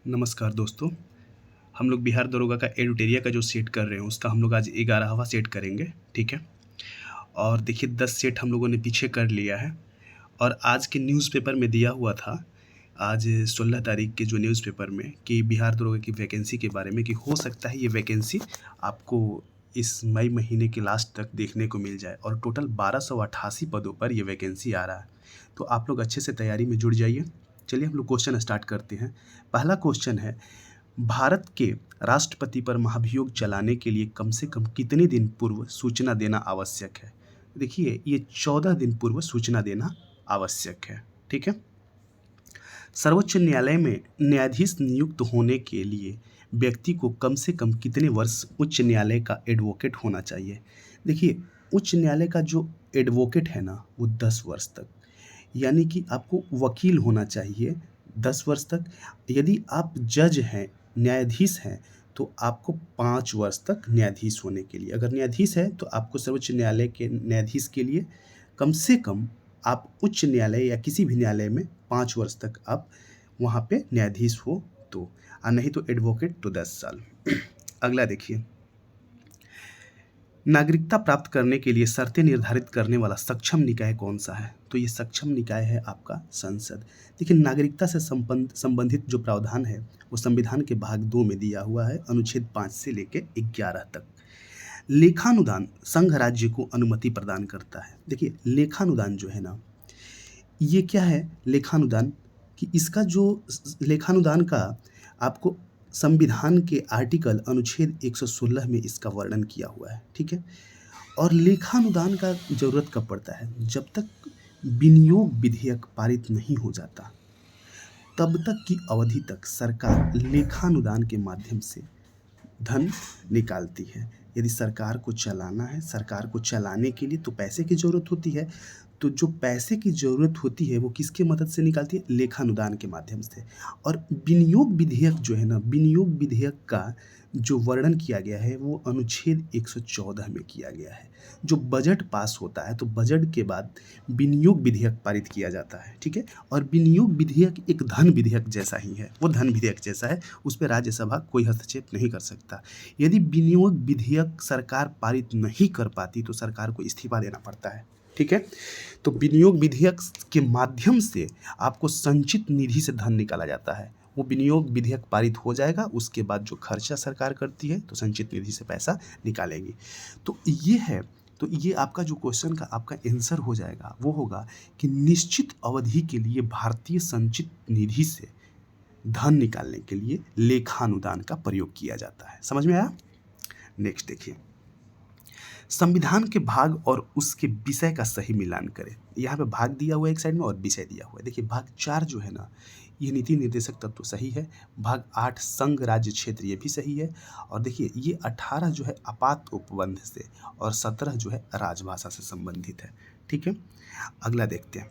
नमस्कार दोस्तों। हम लोग बिहार दरोगा का एडुटेरिया का जो सेट कर रहे हैं उसका हम लोग आज 11वां सेट करेंगे, ठीक है। और देखिए 10 सेट हम लोगों ने पीछे कर लिया है और आज के न्यूज़पेपर में दिया हुआ था, आज 16 तारीख के जो न्यूज़पेपर में कि बिहार दरोगा की वैकेंसी के बारे में कि हो सकता है ये वैकेंसी आपको इस मई महीने के लास्ट तक देखने को मिल जाए और टोटल 1288 पदों पर ये वैकेंसी आ रहा है। तो आप लोग अच्छे से तैयारी में जुड़ जाइए। चलिए हम लोग क्वेश्चन स्टार्ट करते हैं। पहला क्वेश्चन है, भारत के राष्ट्रपति पर महाभियोग चलाने के लिए कम से कम कितने दिन पूर्व सूचना देना आवश्यक है? देखिए ये 14 दिन पूर्व सूचना देना आवश्यक है, ठीक है। सर्वोच्च न्यायालय में न्यायाधीश नियुक्त होने के लिए व्यक्ति को कम से कम कितने वर्ष उच्च न्यायालय का एडवोकेट होना चाहिए? देखिए उच्च न्यायालय का जो एडवोकेट है ना वो 10 वर्ष तक, यानी कि आपको वकील होना चाहिए 10 वर्ष तक। यदि आप जज हैं, न्यायाधीश हैं, तो आपको 5 वर्ष तक न्यायाधीश होने के लिए, अगर न्यायाधीश है तो आपको सर्वोच्च न्यायालय के न्यायाधीश के लिए कम से कम आप उच्च न्यायालय या किसी भी न्यायालय में 5 वर्ष तक आप वहाँ पे न्यायाधीश हो तो, और नहीं तो एडवोकेट तो 10 साल। अगला देखिए, नागरिकता प्राप्त करने के लिए शर्तें निर्धारित करने वाला सक्षम निकाय कौन सा है? तो ये सक्षम निकाय है आपका संसद। देखिए नागरिकता से संबंधित जो प्रावधान है वो संविधान के भाग 2 में दिया हुआ है, अनुच्छेद 5 से लेकर 11 तक। लेखानुदान संघ राज्य को अनुमति प्रदान करता है। देखिए लेखानुदान जो है ना, ये क्या है लेखानुदान, कि इसका जो लेखानुदान का आपको संविधान के आर्टिकल अनुच्छेद 116 में इसका वर्णन किया हुआ है, ठीक है। और लेखानुदान का ज़रूरत कब पड़ता है? जब तक विनियोग विधेयक पारित नहीं हो जाता तब तक की अवधि तक सरकार लेखानुदान के माध्यम से धन निकालती है। यदि सरकार को चलाना है, सरकार को चलाने के लिए तो पैसे की ज़रूरत होती है, तो जो पैसे की ज़रूरत होती है वो किसके मदद से निकालती है? लेखानुदान के माध्यम से। और विनियोग विधेयक जो है ना, विनियोग विधेयक का जो वर्णन किया गया है वो अनुच्छेद 114 में किया गया है। जो बजट पास होता है तो बजट के बाद विनियोग विधेयक पारित किया जाता है, ठीक है। और विनियोग विधेयक एक धन विधेयक जैसा ही है, वो धन विधेयक जैसा है, उस पर राज्यसभा कोई हस्तक्षेप नहीं कर सकता। यदि विनियोग विधेयक सरकार पारित नहीं कर पाती तो सरकार को इस्तीफा देना पड़ता है, ठीक है। तो विनियोग विधेयक के माध्यम से आपको संचित निधि से धन निकाला जाता है। वो विनियोग विधेयक पारित हो जाएगा, उसके बाद जो खर्चा सरकार करती है तो संचित निधि से पैसा निकालेगी। तो ये है, तो ये आपका जो क्वेश्चन का आपका आंसर हो जाएगा वो होगा कि निश्चित अवधि के लिए भारतीय संचित निधि से धन निकालने के लिए लेखानुदान का प्रयोग किया जाता है। समझ में आया? नेक्स्ट देखिए, संविधान के भाग और उसके विषय का सही मिलान करें। यहाँ पे भाग दिया हुआ है एक साइड में और विषय दिया हुआ है। देखिए भाग 4 जो है ना, ये नीति निर्देशक तत्व सही है। भाग 8 संघ राज्य क्षेत्र, ये भी सही है। और देखिए ये 18 जो है आपात उपबंध से और 17 जो है राजभाषा से संबंधित है, ठीक है। अगला देखते हैं,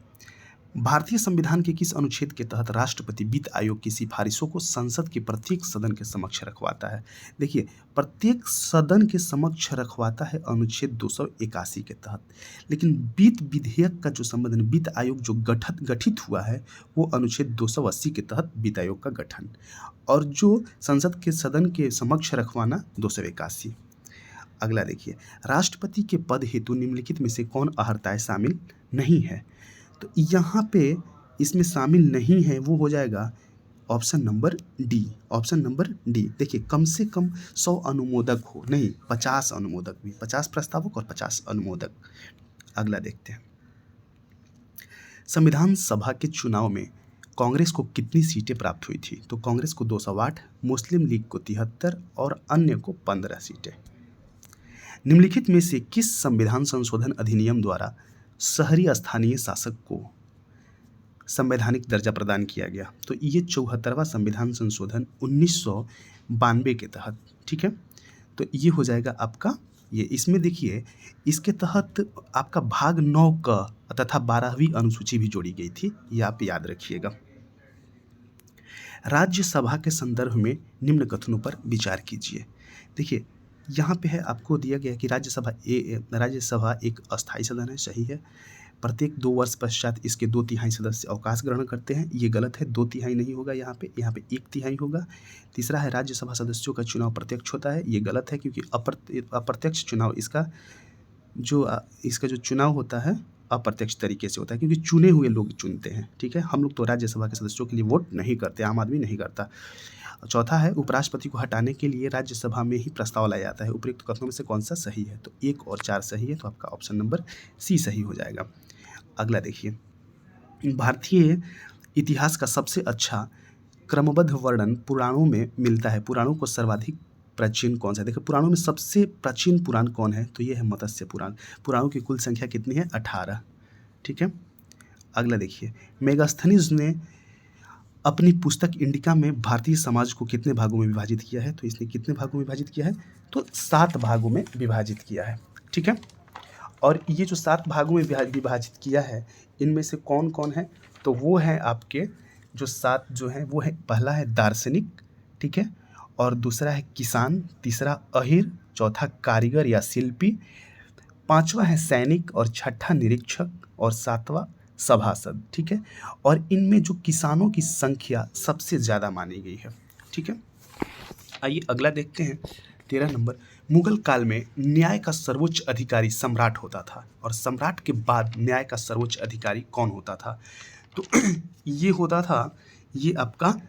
भारतीय संविधान के किस अनुच्छेद के तहत राष्ट्रपति वित्त आयोग की सिफारिशों को संसद के प्रत्येक सदन के समक्ष रखवाता है? देखिए प्रत्येक सदन के समक्ष रखवाता है अनुच्छेद 281 के तहत। लेकिन वित्त विधेयक का जो संबंध, वित्त आयोग जो गठित हुआ है वो अनुच्छेद 280 के तहत वित्त आयोग का गठन, और जो संसद के सदन के समक्ष रखवाना 281। अगला देखिए, राष्ट्रपति के पद हेतु निम्नलिखित में से कौन अर्हताएं शामिल नहीं है? तो यहाँ पे इसमें शामिल नहीं है वो हो जाएगा option number D. Option number D, देखिए कम से कम 100 अनुमोदक हो, नहीं 50 अनुमोदक भी, 50 प्रस्तावक और 50 अनुमोदक। अगला देखते हैं, संविधान सभा के चुनाव में कांग्रेस को कितनी सीटें प्राप्त हुई थी? तो कांग्रेस को 208, मुस्लिम लीग को 73 और अन्य को 15 सीटें। निम्नलिखित में से किस संविधान संशोधन अधिनियम द्वारा शहरी स्थानीय शासक को संवैधानिक दर्जा प्रदान किया गया? तो ये 74वां संविधान संशोधन 1992 के तहत, ठीक है। तो ये हो जाएगा आपका ये। इसमें देखिए इसके तहत आपका भाग 9 का तथा 12वीं अनुसूची भी जोड़ी गई थी, ये आप याद रखिएगा। राज्यसभा के संदर्भ में निम्न कथनों पर विचार कीजिए। देखिए यहाँ पे है, आपको दिया गया कि राज्यसभा एक अस्थायी सदन है, सही है। प्रत्येक 2 वर्ष पश्चात इसके 2/3 सदस्य अवकाश ग्रहण करते हैं। ये गलत है, 2/3 नहीं होगा यहाँ पे 1/3 होगा। तीसरा है राज्यसभा सदस्यों का चुनाव प्रत्यक्ष होता है। ये गलत है क्योंकि अप्रत्यक्ष चुनाव इसका जो चुनाव होता है अप्रत्यक्ष तरीके से होता है, क्योंकि चुने हुए लोग चुनते हैं। ठीक है, हम लोग तो राज्यसभा के सदस्यों के लिए वोट नहीं करते, आम आदमी नहीं करता। चौथा है उपराष्ट्रपति को हटाने के लिए राज्यसभा में ही प्रस्ताव लाया जाता है। उपयुक्त कथनों में से कौन सा सही है? तो 1 और 4 सही है, तो आपका ऑप्शन नंबर सी सही हो जाएगा। अगला देखिए, भारतीय इतिहास का सबसे अच्छा क्रमबद्ध वर्णन पुराणों में मिलता है। पुराणों को सर्वाधिक प्राचीन कौन सा है? देखिए, पुराणों में सबसे प्राचीन पुराण कौन है? तो ये है मत्स्य पुराण। पुराणों की कुल संख्या कितनी है? 18। ठीक है, अगला देखिए, मेगास्थनीज ने अपनी पुस्तक इंडिका में भारतीय समाज को कितने भागों में विभाजित किया है? तो इसने कितने भागों में विभाजित किया है? तो 7 भागों में विभाजित किया है। ठीक है, और ये जो 7 भागों में विभाजित किया है, इनमें से कौन कौन है? तो वो है आपके जो 7 जो हैं वो है, पहला है दार्शनिक, ठीक है, और दूसरा है किसान, तीसरा अहीर, चौथा कारीगर या शिल्पी, पांचवा है सैनिक और छठा निरीक्षक और सातवां सभासद। ठीक है, और इनमें जो किसानों की संख्या सबसे ज़्यादा मानी गई है। ठीक है, आइए अगला देखते हैं 13 नंबर। मुगल काल में न्याय का सर्वोच्च अधिकारी सम्राट होता था, और सम्राट के बाद न्याय का सर्वोच्च अधिकारी कौन होता था? तो ये होता था, ये आपका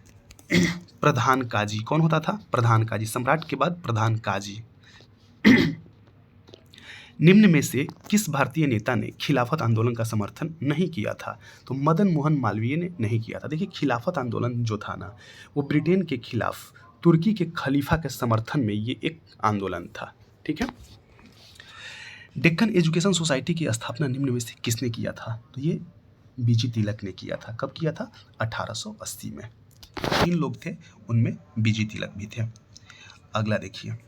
प्रधान काजी। कौन होता था? प्रधान काजी। सम्राट के बाद प्रधान काजी। निम्न में से किस भारतीय नेता ने खिलाफत आंदोलन का समर्थन नहीं किया था? तो मदन मोहन मालवीय ने नहीं किया था। देखिए, खिलाफत आंदोलन जो था ना, वो ब्रिटेन के खिलाफ तुर्की के खलीफा के समर्थन में ये एक आंदोलन था। ठीक है, डेक्कन एजुकेशन सोसाइटी की स्थापना निम्न में से किसने किया था? तो ये बीजी तिलक ने किया था। कब किया था? 1880 में। 3 लोग थे, उनमें बीजी तिलक भी थे। अगला देखिए,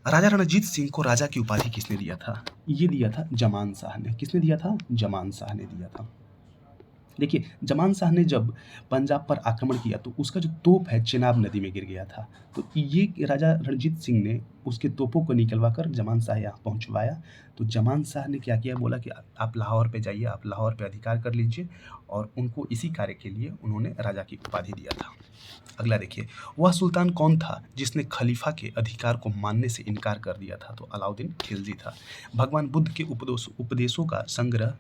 राजा रणजीत सिंह को राजा की उपाधि किसने दिया था? ये दिया था जमान शाह ने। किसने दिया था? जमान शाह ने दिया था। देखिए, जमान शाह ने जब पंजाब पर आक्रमण किया तो उसका जो तोप है चेनाब नदी में गिर गया था। तो ये राजा रणजीत सिंह ने उसके तोपों को निकलवा कर जमान शाह यहाँ पहुँचवाया। तो जमान शाह ने क्या किया? बोला कि आप लाहौर पे जाइए, आप लाहौर पे अधिकार कर लीजिए, और उनको इसी कार्य के लिए उन्होंने राजा की उपाधि दिया था। अगला देखिए, वह सुल्तान कौन था जिसने खलीफा के अधिकार को मानने से इनकार कर दिया था? तो अलाउद्दीन खिलजी था। भगवान बुद्ध के उपदेशों का संग्रह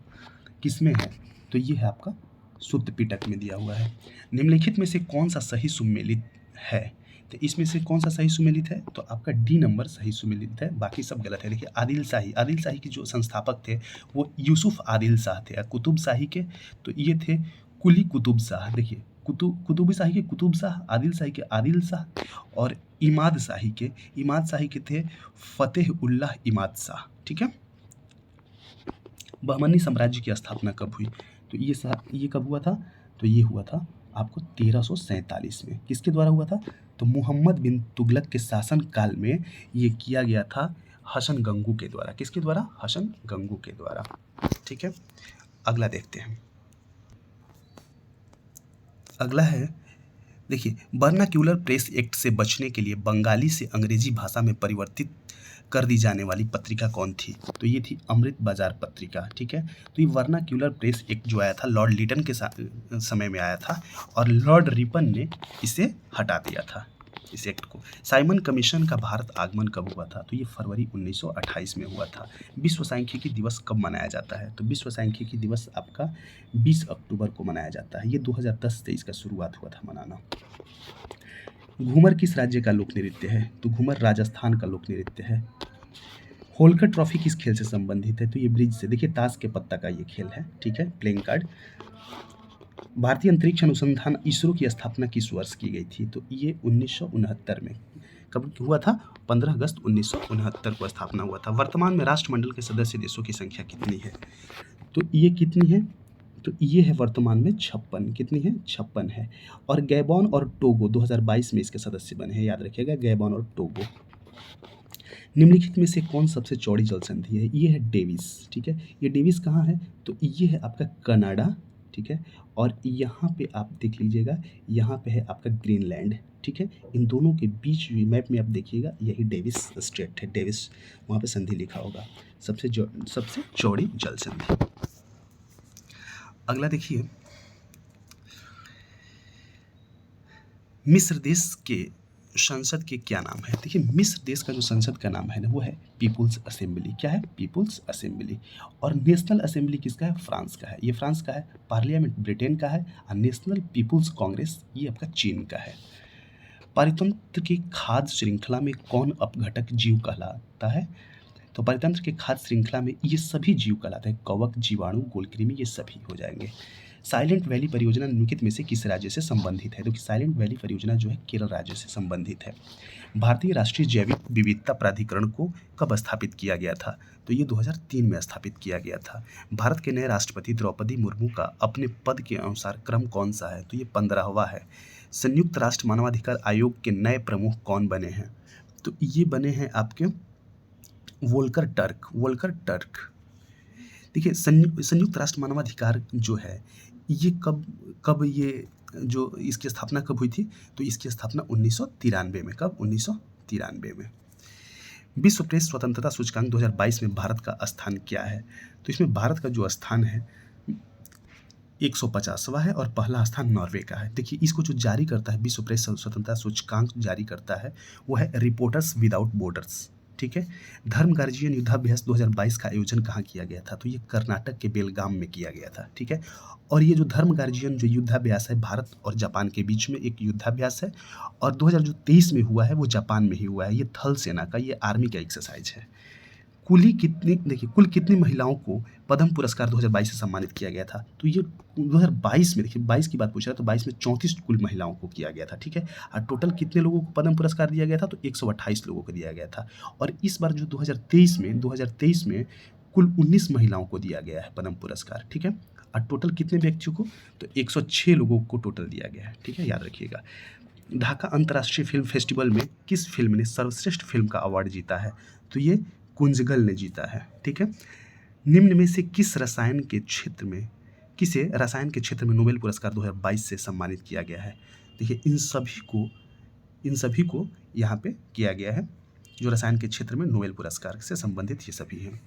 किसमें है? तो ये है आपका सुत्त पिटक में दिया हुआ है। निम्नलिखित में से कौन सा सही सुमेलित है? तो इसमें से कौन सा सही सुमेलित है? तो आपका डी नंबर सही सुमेलित है, बाकी सब गलत है। देखिए, आदिल शाही के जो संस्थापक थे वो यूसुफ आदिल शाह थे। कुतुब शाही के तो ये थे कुली कुतुब शाह। देखिए, कुतुब शाही के कुतुब शाह, आदिल शाही के आदिल शाह, और इमाद शाही के थे फतेह उल्लाह इमाद शाह। ठीक है, बहमनी साम्राज्य की स्थापना कब हुई? तो ये कब हुआ था? तो ये हुआ था आपको 1347 में। किसके द्वारा हुआ था? तो मुहम्मद बिन तुगलक के शासन काल में ये किया गया था, हसन गंगू के द्वारा। किसके द्वारा? हसन गंगू के द्वारा। ठीक है, अगला देखते हैं। अगला है, देखिए, वर्नाक्यूलर प्रेस एक्ट से बचने के लिए बंगाली से अंग्रेजी भाषा में परिवर्तित कर दी जाने वाली पत्रिका कौन थी? तो ये थी अमृत बाजार पत्रिका। ठीक है, तो ये वर्नाक्यूलर प्रेस एक्ट जो आया था लॉर्ड लिटन के समय में आया था, और लॉर्ड रिपन ने इसे हटा दिया था, इस एक्ट को। साइमन कमीशन का भारत आगमन कब हुआ था? तो ये फरवरी 1928 में हुआ था। विश्व सांख्यिकी दिवस कब मनाया जाता है? तो विश्व सांख्यिकी दिवस आपका 20 अक्टूबर को मनाया जाता है। ये 2010 से इसका शुरुआत हुआ था मनाना। घूमर किस राज्य का लोक नृत्य है? तो घूमर राजस्थान का लोक नृत्य है। होलकर ट्रॉफी किस खेल से संबंधित है? तो ये ब्रिज से। देखिए, ताश के पत्ता का ये खेल है। ठीक है, प्लेइंग कार्ड। भारतीय अंतरिक्ष अनुसंधान इसरो की स्थापना किस वर्ष की गई थी? तो ये 1969 में। कब हुआ था? 15 अगस्त 1969 को स्थापना हुआ था। वर्तमान में राष्ट्रमंडल के सदस्य देशों की संख्या कितनी है? तो ये कितनी है? तो ये है वर्तमान में 56। कितनी है? 56 है। और गैबॉन और टोगो 2022 में इसके सदस्य बने हैं, याद रखिएगा, गैबॉन और टोगो। निम्नलिखित में से कौन सबसे चौड़ी जल संधि है? ये है डेविस। ठीक है, ये डेविस कहाँ है? तो ये है आपका कनाडा। ठीक है। और यहाँ पे आप देख लीजिएगा, यहाँ पे है आपका ग्रीनलैंड, ठीक है। इन दोनों के बीच मैप में आप देखिएगा, यही डेविस स्ट्रेट है, डेविस, वहाँ पे संधि लिखा होगा, सबसे चौड़ी जल संधि। अगला देखिए, मिस्र देश के संसद के क्या नाम है? देखिए, मिस्र देश का जो संसद का नाम है ना, वो है पीपुल्स असेंबली। क्या है? People's assembly. और नेशनल असेंबली किसका है? फ्रांस का है। ये फ्रांस का है। पार्लियामेंट ब्रिटेन का है। और नेशनल पीपुल्स कांग्रेस ये आपका चीन का है। पारितंत्र की खाद्य श्रृंखला में कौन अपघटक जीव कहलाता है? तो पारितंत्र के खाद्य श्रृंखला में ये सभी जीव कहलाते हैं, कवक, जीवाणु, गोलकृमि, ये सभी हो जाएंगे। साइलेंट वैली परियोजना निम्नलिखित में से किस राज्य से संबंधित है? तो कि साइलेंट वैली परियोजना जो है केरल राज्य से संबंधित है। भारतीय राष्ट्रीय जैविक विविधता प्राधिकरण को कब स्थापित किया गया था? तो ये 2003 में स्थापित किया गया था। भारत के नए राष्ट्रपति द्रौपदी मुर्मू का अपने पद के अनुसार क्रम कौन सा है? तो ये 15वां है। संयुक्त राष्ट्र मानवाधिकार आयोग के नए प्रमुख कौन बने हैं? तो ये बने हैं आपके वोल्कर टर्क। देखिए, संयुक्त राष्ट्र मानवाधिकार जो है ये कब ये जो इसकी स्थापना कब हुई थी? तो इसकी स्थापना 1993 में। कब? 1993 में। विश्व प्रेस स्वतंत्रता सूचकांक 2022 में भारत का स्थान क्या है? तो इसमें भारत का जो स्थान है 150वां है और पहला स्थान नॉर्वे का है। देखिए, इसको जो जारी करता है, विश्व प्रेस स्वतंत्रता सूचकांक जारी करता है, वो है रिपोर्टर्स विदाउट बॉर्डर्स, ठीक है। धर्म गार्जियन युद्धाभ्यास 2022 का आयोजन कहाँ किया गया था? तो ये कर्नाटक के बेलगाम में किया गया था, ठीक है। और ये जो धर्म गार्जियन जो युद्धाभ्यास है, भारत और जापान के बीच में एक युद्धाभ्यास है, और 2023 में हुआ है वो जापान में ही हुआ है। ये थल सेना का, ये आर्मी का एक्सरसाइज है। कुल कितनी महिलाओं को पद्म पुरस्कार 2022 से सम्मानित किया गया था? तो ये 2022 में, देखिए 22 की बात पूछ रहा है, तो 22 में 34 कुल महिलाओं को किया गया था, ठीक है। और टोटल कितने लोगों को पद्म पुरस्कार दिया गया था? तो 128 लोगों को दिया गया था। और इस बार जो 2023 में कुल 19 महिलाओं को दिया गया है पद्म पुरस्कार, ठीक है। और टोटल कितने व्यक्तियों को? तो 106 लोगों को टोटल दिया गया है, ठीक है, याद रखिएगा। ढाका अंतर्राष्ट्रीय फिल्म फेस्टिवल में किस फिल्म ने सर्वश्रेष्ठ फिल्म का अवार्ड जीता है? तो ये कुंजगल ने जीता है, ठीक है। निम्न में से किसे रसायन के क्षेत्र में नोबेल पुरस्कार 2022 से सम्मानित किया गया है? देखिए, इन सभी को यहाँ पे किया गया है, जो रसायन के क्षेत्र में नोबेल पुरस्कार से संबंधित ये सभी हैं।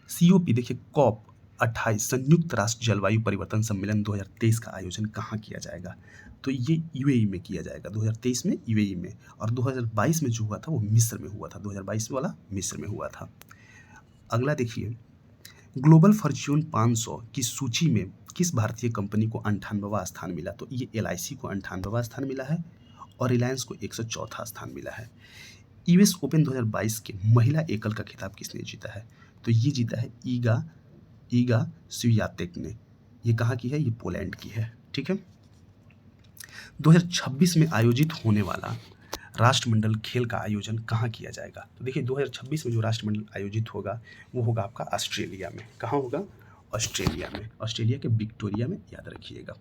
COP, देखिए COP 28 संयुक्त राष्ट्र जलवायु परिवर्तन सम्मेलन 2023 का आयोजन कहाँ किया जाएगा? तो ये UAE में किया जाएगा, 2023 में UAE में। और 2022 में जो हुआ था वो मिस्र में हुआ था, 2022 वाला मिस्र में हुआ था। अगला देखिए, ग्लोबल फॉर्च्यून 500 की सूची में किस भारतीय कंपनी को 98वां स्थान मिला? तो ये LIC को 98वां स्थान मिला है और रिलायंस को 104वां स्थान मिला है। US ओपन 2022 के महिला एकल का खिताब किसने जीता है? तो ये जीता है ईगा स्वियातेक ने। ये कहाँ की है? ये पोलैंड की है, ठीक है। 2026 में आयोजित होने वाला राष्ट्रमंडल खेल का आयोजन कहाँ किया जाएगा? तो देखिए, 2026 में जो राष्ट्रमंडल आयोजित होगा वो होगा आपका ऑस्ट्रेलिया में। कहाँ होगा? ऑस्ट्रेलिया में, ऑस्ट्रेलिया के विक्टोरिया में, याद रखिएगा।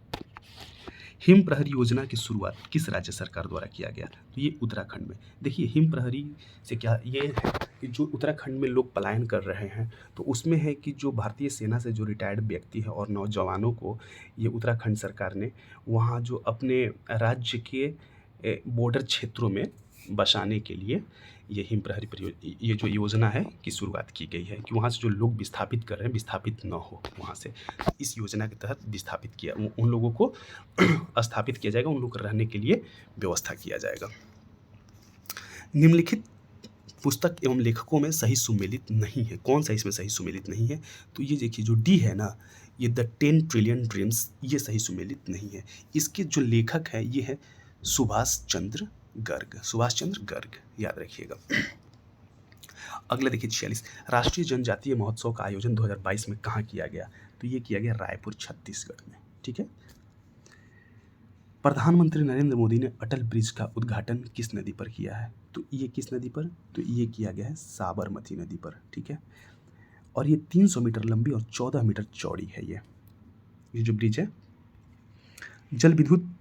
हिम प्रहरी योजना की शुरुआत किस राज्य सरकार द्वारा किया गया? तो ये उत्तराखंड में। देखिए, हिम प्रहरी से क्या ये है कि जो उत्तराखंड में लोग पलायन कर रहे हैं, तो उसमें है कि जो भारतीय सेना से जो रिटायर्ड व्यक्ति है और नौजवानों को ये उत्तराखंड सरकार ने वहाँ जो अपने राज्य के बॉर्डर क्षेत्रों में बसाने के लिए ये हिम प्रहरी ये जो योजना है की शुरुआत की गई है, कि वहाँ से जो लोग विस्थापित कर रहे हैं विस्थापित न हो वहाँ से। इस योजना के तहत विस्थापित किया उन लोगों को स्थापित किया जाएगा, उन लोगों को रहने के लिए व्यवस्था किया जाएगा। निम्नलिखित पुस्तक एवं लेखकों में सही सुमेलित नहीं है, कौन सा इसमें सही सुमेलित नहीं है? तो ये देखिए, जो D है ना, ये द 10 ट्रिलियन ड्रीम्स, ये सही सुमेलित नहीं है। इसके जो लेखक है ये है सुभाष चंद्र गर्ग, याद रखिएगा। अगला देखिए 46, राष्ट्रीय जनजातीय महोत्सव का आयोजन 2022 में कहाँ किया गया? तो ये किया गया रायपुर, छत्तीसगढ़ में, ठीक है। प्रधानमंत्री नरेंद्र मोदी ने अटल ब्रिज का उद्घाटन किस नदी पर किया है? तो ये किस नदी पर? तो ये किया गया है साबरमती नदी पर, ठीक है। और ये 300 मीटर लंबी और 14 मीटर चौड़ी है। ये जो ब्रिज है। जल विद्युत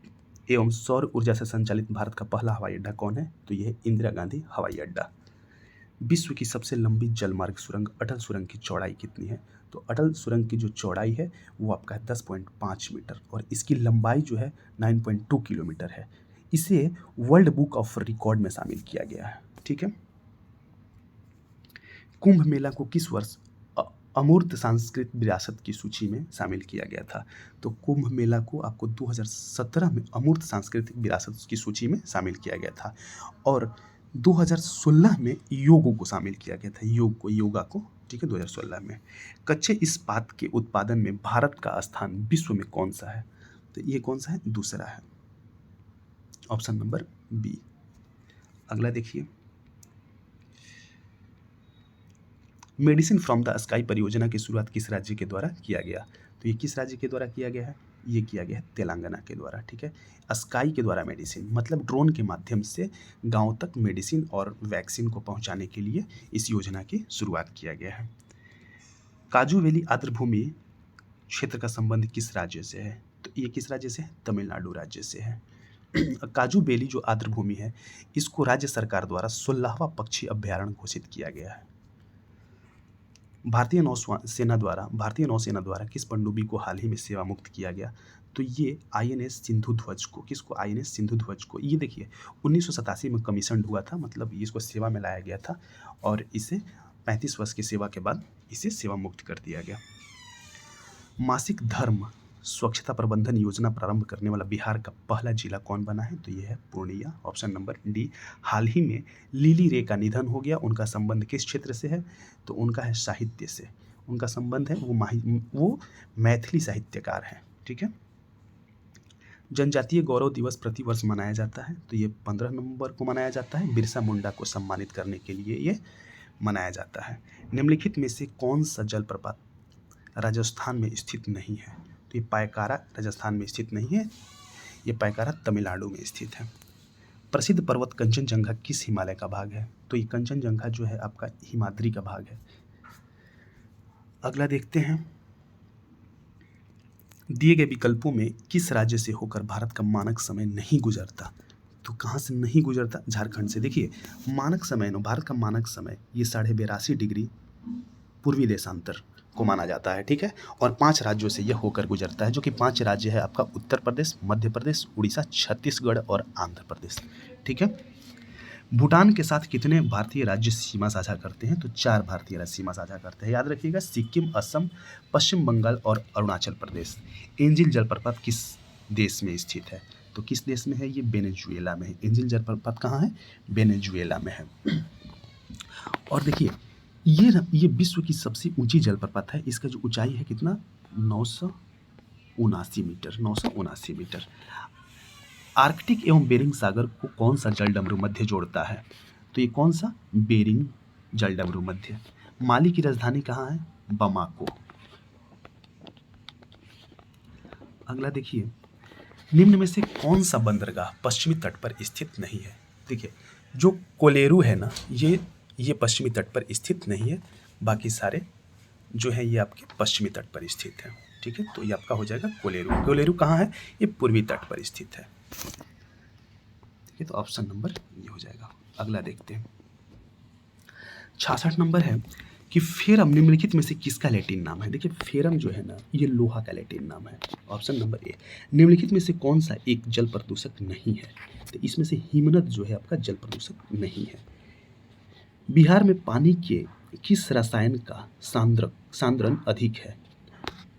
एवं सौर ऊर्जा से संचालित भारत का पहला हवाई अड्डा कौन है? तो यह है इंदिरा गांधी हवाई अड्डा। विश्व की सबसे लंबी जलमार्ग सुरंग अटल सुरंग की चौड़ाई कितनी है? तो अटल सुरंग की जो चौड़ाई है वो आपका है 10.5 मीटर और इसकी लंबाई जो है 9.2 किलोमीटर है। इसे वर्ल्ड बुक ऑफ रिकॉर्ड में शामिल किया गया है। ठीक है। कुंभ मेला को किस वर्ष अमूर्त सांस्कृतिक विरासत की सूची में शामिल किया गया था? तो कुंभ मेला को आपको 2017 में अमूर्त सांस्कृतिक विरासत की सूची में शामिल किया गया था और 2016 में योग को शामिल किया गया था, योगा को। ठीक है, 2016 में। कच्चे इस्पात के उत्पादन में भारत का स्थान विश्व में कौन सा है? तो ये कौन सा है? दूसरा है, ऑप्शन नंबर बी। अगला देखिए, मेडिसिन फ्रॉम द स्काई परियोजना की शुरुआत किस राज्य के द्वारा किया गया? तो ये किस राज्य के द्वारा किया गया है? ये किया गया है तेलंगाना के द्वारा। ठीक है, स्काई के द्वारा मेडिसिन मतलब ड्रोन के माध्यम से गांव तक मेडिसिन और वैक्सीन को पहुंचाने के लिए इस योजना की शुरुआत किया गया है। काजू वैली आर्द्रभूमि क्षेत्र का संबंध किस राज्य से है? तो ये किस राज्य से है? तमिलनाडु राज्य से है। काजू बेली जो आर्द्रभूमि है, इसको राज्य सरकार द्वारा 16वां पक्षी अभ्यारण्य घोषित किया गया है। भारतीय नौसेना द्वारा किस पनडुब्बी को हाल ही में सेवा मुक्त किया गया? तो ये INS सिंधु ध्वज को, किसको? INS सिंधु ध्वज को। ये देखिए 1987 में कमीशन हुआ था, मतलब इसको सेवा में लाया गया था और इसे 35 वर्ष की सेवा के बाद इसे सेवा मुक्त कर दिया गया। मासिक धर्म स्वच्छता प्रबंधन योजना प्रारंभ करने वाला बिहार का पहला जिला कौन बना है? तो ये है पूर्णिया, ऑप्शन नंबर डी। हाल ही में लीली रे का निधन हो गया, उनका संबंध किस क्षेत्र से है? तो उनका है साहित्य से, उनका संबंध है, वो मैथिली साहित्यकार हैं। ठीक है। जनजातीय गौरव दिवस प्रतिवर्ष मनाया जाता है, तो ये 15 नवंबर को मनाया जाता है। बिरसा मुंडा को सम्मानित करने के लिए ये मनाया जाता है। निम्नलिखित में से कौन सा जलप्रपात राजस्थान में स्थित नहीं है? तो ये पायकारा राजस्थान में स्थित नहीं है, ये पायकारा तमिलनाडु में स्थित है। प्रसिद्ध पर्वत कंचनजंगा किस हिमालय का भाग है? तो ये कंचनजंगा जो है आपका हिमाद्री का भाग है। अगला देखते हैं, दिए गए विकल्पों में किस राज्य से होकर भारत का मानक समय नहीं गुजरता? तो कहाँ से नहीं गुजरता? झारखंड से। देखिए मानक समय ना, भारत का मानक समय ये 82.5 डिग्री पूर्वी देशांतर को माना जाता है। ठीक है, और 5 राज्यों से यह होकर गुजरता है, जो कि 5 राज्य है आपका उत्तर प्रदेश, मध्य प्रदेश, उड़ीसा, छत्तीसगढ़ और आंध्र प्रदेश। ठीक है। भूटान के साथ कितने भारतीय राज्य सीमा साझा करते हैं? तो 4 भारतीय राज्य सीमा साझा करते हैं। याद रखिएगा, सिक्किम, असम, पश्चिम बंगाल और अरुणाचल प्रदेश। एंजिल जलप्रपात किस देश में स्थित है? तो किस देश में है? ये वेनेजुएला में है। एंजिल जलप्रपात कहाँ है? वेनेजुएला में है। और देखिए ये विश्व की सबसे ऊंची जलप्रपात है। इसका जो ऊंचाई है कितना? 979 मीटर, 979 मीटर। आर्कटिक एवं बेरिंग सागर को कौन सा जलडमरू मध्य जोड़ता है? तो ये कौन सा? बेरिंग जलडमरू मध्य। माली की राजधानी कहाँ है? बमाको। अगला देखिए, निम्न में से कौन सा बंदरगाह पश्चिमी तट पर स्थित नहीं है? देखिए जो कोलेरू है ना, ये पश्चिमी तट पर स्थित नहीं है, बाकी सारे जो है ये आपके पश्चिमी तट पर स्थित है। ठीक है, तो ये आपका हो जाएगा कोलेरू। कोलेरू कहाँ है? ये पूर्वी तट पर स्थित है। ठीक है, तो ऑप्शन नंबर ये हो जाएगा। अगला देखते हैं, 66 नंबर है कि फेरम निम्नलिखित में से किसका लैटिन नाम है? देखिए फेरम जो है ना, ये लोहा का लैटिन नाम है। Option number A. निम्नलिखित में से कौन सा एक जल प्रदूषक नहीं है? तो इसमें से हिमनद जो है आपका जल प्रदूषक नहीं है। बिहार में पानी के किस रसायन का सांद्रण अधिक है?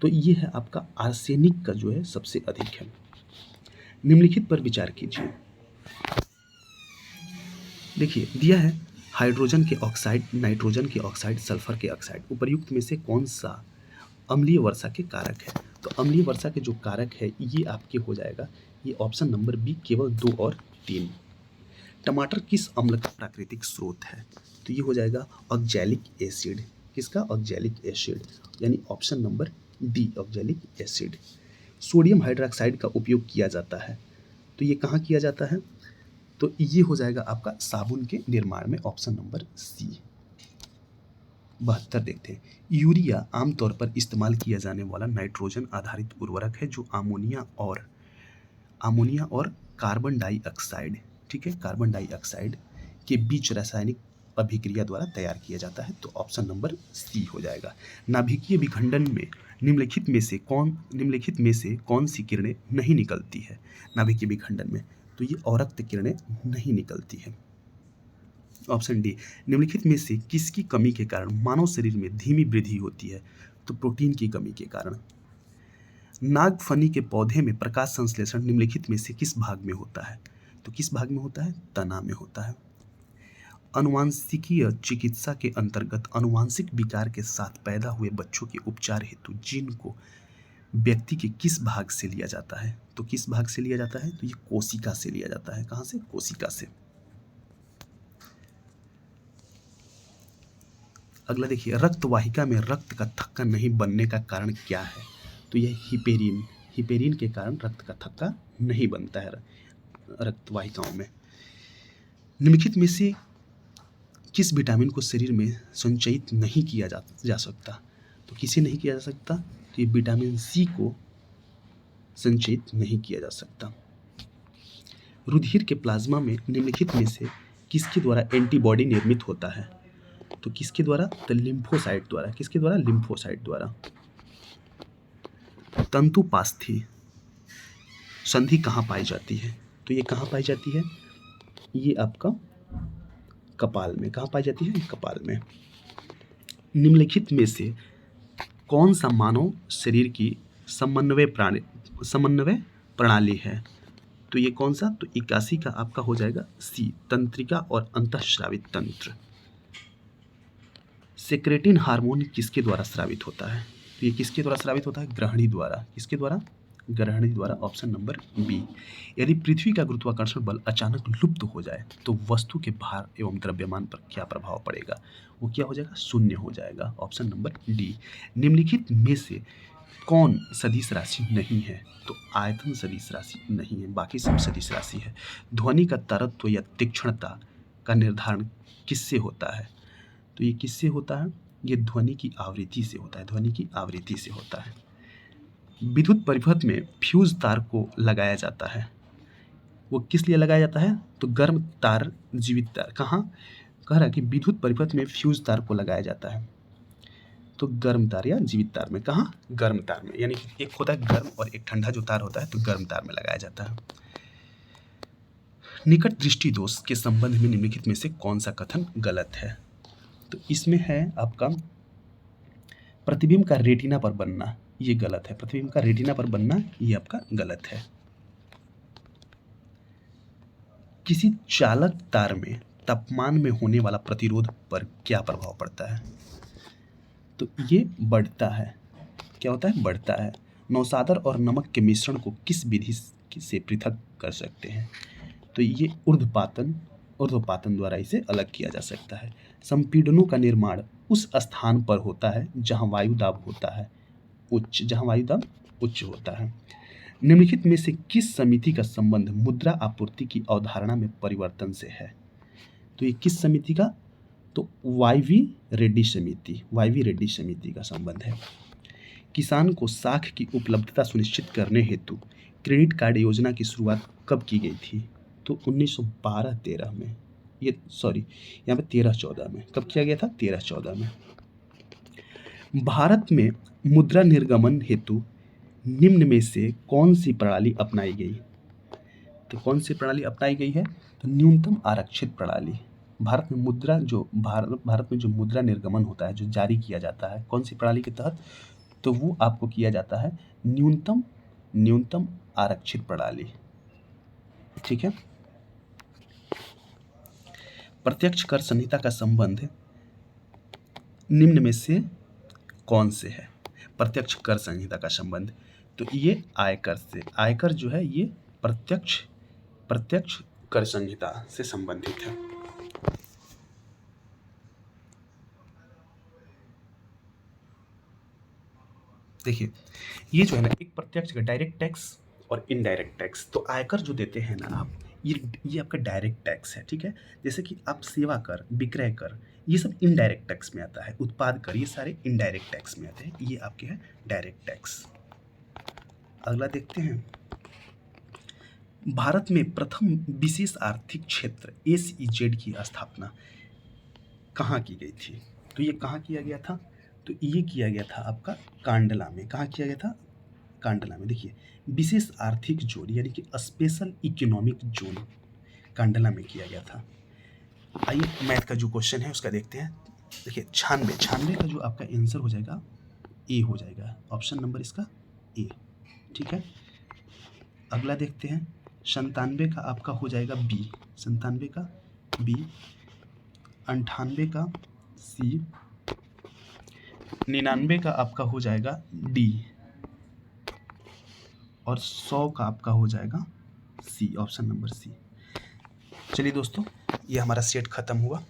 तो ये है आपका आर्सेनिक का जो है सबसे अधिक है। निम्नलिखित पर विचार कीजिए। देखिए दिया है हाइड्रोजन के ऑक्साइड, नाइट्रोजन के ऑक्साइड, सल्फर के ऑक्साइड। उपर्युक्त में से कौन सा अम्लीय वर्षा के कारक है? तो अम्लीय वर्षा के जो कारक है ये आपके हो जाएगा, ये ऑप्शन नंबर बी, केवल 2 और 3। टमाटर किस अम्ल का प्राकृतिक स्रोत है? तो ये हो जाएगा ऑक्जैलिक एसिड। किसका? ऑक्जैलिक एसिड, यानी option number D, oxalic acid. Sodium hydroxide का उपयोग किया जाता है, तो ये कहाँ किया जाता है? तो ये हो जाएगा आपका साबुन के निर्माण में, ऑप्शन नंबर सी। 72 देखते हैं, यूरिया आमतौर पर इस्तेमाल किया जाने वाला नाइट्रोजन आधारित उर्वरक है जो अमोनिया और कार्बन डाइऑक्साइड, ठीक है, कार्बन डाइऑक्साइड के बीच रासायनिक अभिक्रिया द्वारा तैयार किया जाता है। तो ऑप्शन नंबर सी हो जाएगा। नाभिकीय विखंडन में निम्नलिखित में से कौन सी किरणें नहीं निकलती है? नाभिकीय विखंडन में तो ये अवरक्त किरणें नहीं निकलती है। ऑप्शन डी, निम्नलिखित में से किसकी कमी के कारण मानव शरीर में धीमी वृद्धि होती है? तो प्रोटीन की कमी के कारण। नागफनी के पौधे में प्रकाश संश्लेषण निम्नलिखित में से किस भाग में होता है? तो किस भाग में होता है? तना में होता है। अनुवांशिकीय चिकित्सा के अंतर्गत अनुवांशिक विकार के साथ पैदा हुए बच्चों के उपचार हेतु जीन को व्यक्ति के किस भाग से लिया जाता है? तो किस भाग से लिया जाता है? तो ये कोशिका से लिया जाता है। कहाँ से? कोशिका से। अगला देखिए, रक्त वाहिका में रक्त का थक्का नहीं बनने का कारण क्या है? तो यह हिपेरिन के कारण रक्त का थक्का नहीं बनता है रक्त वाहिकाओं में। निम्नलिखित में से किस विटामिन को शरीर में संचयित नहीं किया जा सकता? तो किसे नहीं किया जा सकता? तो ये विटामिन सी को संचयित नहीं किया जा सकता। रुधिर के प्लाज्मा में निम्नलिखित में से किसके द्वारा एंटीबॉडी निर्मित होता है? तो किसके द्वारा? तो लिम्फोसाइट द्वारा। किसके द्वारा? लिम्फोसाइट द्वारा। तंतुपास्थी संधि कहाँ पाई जाती है? तो ये कहाँ पाई जाती है? ये आपका कपाल में। कहाँ पाई जाती है? कपाल में। निम्नलिखित में से कौन सा मानव शरीर की समन्वय प्रणाली है? तो ये कौन सा? तो 81 का आपका हो जाएगा सी, तंत्रिका और अंतःस्रावित तंत्र। सेक्रेटिन हार्मोन किसके द्वारा स्रावित होता है? तो ये किसके द्वारा स्रावित होता है? ग्रहणी द्वारा। किसके द्वारा? ग्रहणी द्वारा। Option number B. यदि पृथ्वी का गुरुत्वाकर्षण बल अचानक लुप्त हो जाए तो वस्तु के भार एवं द्रव्यमान पर क्या प्रभाव पड़ेगा? वो क्या हो जाएगा? शून्य हो जाएगा। Option number D. निम्नलिखित में से कौन सदिश राशि नहीं है? तो आयतन सदिश राशि नहीं है, बाकी सब सदिश राशि है। ध्वनि का तरत्व या तीक्ष्णता का निर्धारण किससे होता है? तो ये किससे होता है? ये ध्वनि की आवृत्ति से होता है। ध्वनि की आवृत्ति से होता है। विद्युत परिपथ में फ्यूज तार को लगाया जाता है, वो किस लिए लगाया जाता है? तो गर्म तार, जीवित तार। कहाँ कह रहा है कि विद्युत परिपथ में फ्यूज तार को लगाया जाता है, तो गर्म तार या जीवित तार में। कहाँ? गर्म तार में। यानी कि एक होता है गर्म और एक ठंडा जो तार होता है, तो गर्म तार में लगाया जाता है। निकट दृष्टि दोष के संबंध में निम्नलिखित में से कौन सा कथन गलत है? तो इसमें है आपका प्रतिबिंब का रेटिना पर बनना, ये गलत है। प्रतिबिंब का रेटिना पर बनना ये आपका गलत है। किसी चालक तार में तापमान में होने वाला प्रतिरोध पर क्या प्रभाव पड़ता है? तो ये बढ़ता है। क्या होता है? बढ़ता है। नौसादर और नमक के मिश्रण को किस विधि से पृथक कर सकते हैं? तो ये ऊर्ध्वपातन द्वारा इसे अलग किया जा सकता है। संपीड़नों का निर्माण उस स्थान पर होता है जहां वायुदाब होता है उच्च होता है। निम्नलिखित में से किस समिति का संबंध मुद्रा आपूर्ति की अवधारणा में परिवर्तन से है? तो ये किस समिति का? तो वाईवी रेड्डी समिति का संबंध है। किसान को साख की उपलब्धता सुनिश्चित करने हेतु क्रेडिट कार्ड योजना की शुरुआत कब की गई थी? तो 1912-13 में। यहाँ पे 13-14 में। कब किया गया था? 13-14 में। भारत में मुद्रा निर्गमन हेतु निम्न में से कौन सी प्रणाली अपनाई गई? तो कौन सी प्रणाली अपनाई गई है? तो न्यूनतम आरक्षित प्रणाली। भारत में जो मुद्रा निर्गमन होता है, जो जारी किया जाता है, कौन सी प्रणाली के तहत? तो वो आपको किया जाता है न्यूनतम आरक्षित प्रणाली। ठीक है। प्रत्यक्ष कर संहिता का संबंध निम्न में से कौन से है? प्रत्यक्ष कर संहिता का संबंध तो ये आयकर से। आयकर जो है ये प्रत्यक्ष कर संहिता से संबंधित है। देखिए, ये जो है ना, एक प्रत्यक्ष का डायरेक्ट टैक्स और इनडायरेक्ट टैक्स। तो आयकर जो देते हैं ना आप, ये आपका डायरेक्ट टैक्स है। ठीक है। जैसे कि आप सेवा कर, विक्रय कर, ये सब इनडायरेक्ट टैक्स में आता है। उत्पाद कर, ये सारे इनडायरेक्ट टैक्स में आते हैं। ये आपके हैं डायरेक्ट टैक्स। अगला देखते हैं। भारत में प्रथम विशेष आर्थिक क्षेत्र SEZ की स्थापना कहाँ की गई थी? तो ये कहाँ किया गया था? तो ये किया गया था आपका कांडला में। कहाँ किया गया था? कांडला में। देखिए, विशेष आर्थिक जोन यानी कि स्पेशल इकोनॉमिक जोन कांडला में किया गया था। आइए मैथ का जो क्वेश्चन है उसका देखते हैं। देखिए 96 का जो आपका आंसर हो जाएगा ए हो जाएगा, ऑप्शन नंबर इसका ए। ठीक है, अगला देखते हैं। 97 का आपका हो जाएगा बी, 97 का बी, 98 का सी, 99 का आपका हो जाएगा डी और 100 का आपका हो जाएगा सी, ऑप्शन नंबर सी। चलिए दोस्तों, ये हमारा सेट खत्म हुआ।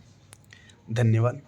धन्यवाद।